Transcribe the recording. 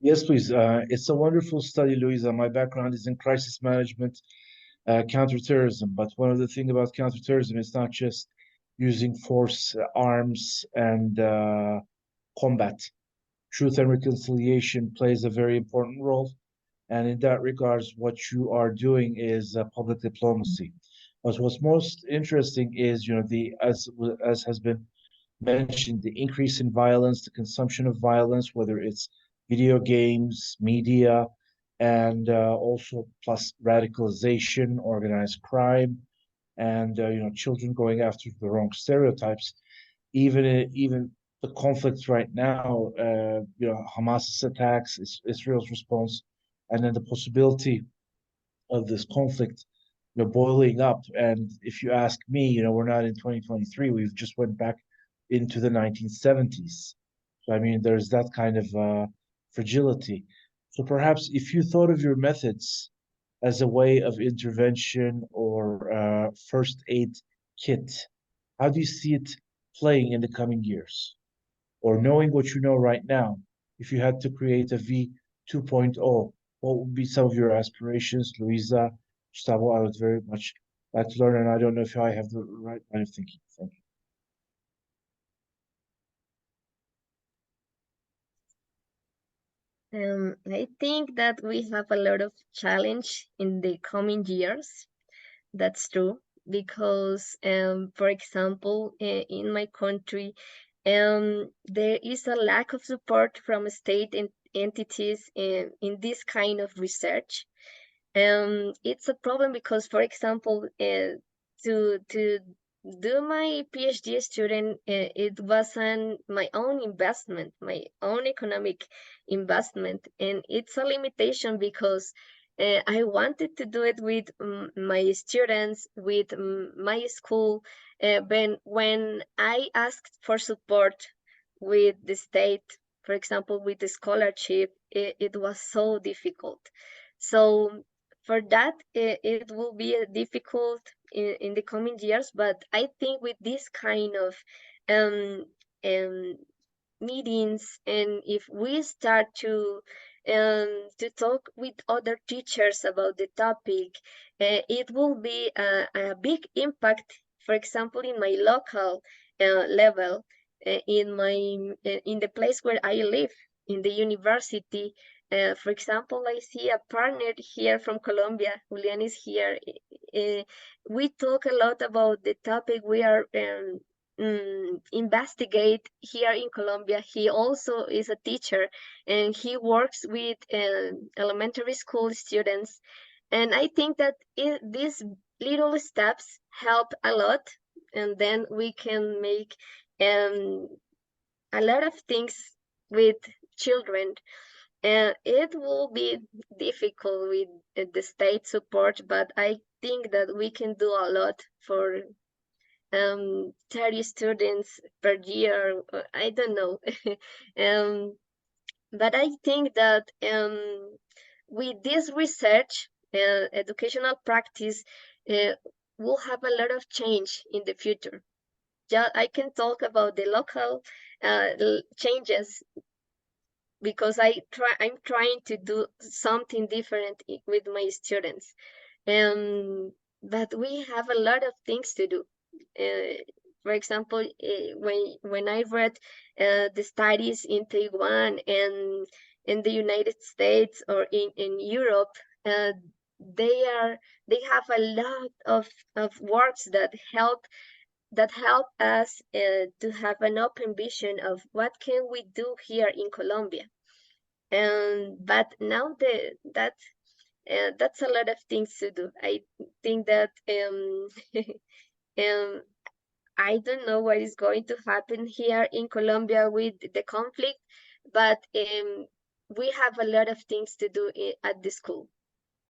Yes, please. It's a wonderful study, Luisa. My background is in crisis management, counterterrorism. But one of the things about counterterrorism is not just using force, arms, and combat. Truth and reconciliation plays a very important role. And in that regards, what you are doing is public diplomacy. But what's most interesting is, the as has been mentioned, the increase in violence, the consumption of violence, whether it's video games, media, and also plus radicalization, organized crime, and children going after the wrong stereotypes. Even the conflicts right now, Hamas's attacks, Israel's response, and then the possibility of this conflict, boiling up. And if you ask me, we're not in 2023. We've just went back into the 1970s. So I mean, there's that kind of fragility. So perhaps if you thought of your methods as a way of intervention or first aid kit, how do you see it playing in the coming years? Or knowing what you know right now, if you had to create a V 2.0, what would be some of your aspirations, Luisa, Gustavo? I would very much like to learn, and I don't know if I have the right line of thinking. Thank you. I think that we have a lot of challenge in the coming years. That's true because, for example, in my country, there is a lack of support from state entities in this kind of research. It's a problem because, for example, to do my PhD student, it wasn't my own investment, my own economic investment, and it's a limitation because I wanted to do it with my students, with my school. When I asked for support with the state, for example, with the scholarship, it was so difficult. So for that, it will be difficult in the coming years. But I think with this kind of um, um, meetings, and if we start to talk with other teachers about the topic, it will be a big impact. For example, in my local level, in the place where I live, in the university. For example, I see a partner here from Colombia. Julian is here. We talk a lot about the topic we are investigate here in Colombia. He also is a teacher and he works with elementary school students. And I think that these little steps help a lot. And then we can make a lot of things with children. And it will be difficult with the state support, but I think that we can do a lot for 30 students per year. I don't know. But I think that with this research, educational practice will have a lot of change in the future. I can talk about the local changes because I'm trying to do something different with my students. But we have a lot of things to do. For example, when I read the studies in Taiwan and in the United States or in Europe, they have a lot of works that help us to have an open vision of what can we do here in Colombia. But now that's a lot of things to do. I think that um, I don't know what is going to happen here in Colombia with the conflict, but we have a lot of things to do at the school.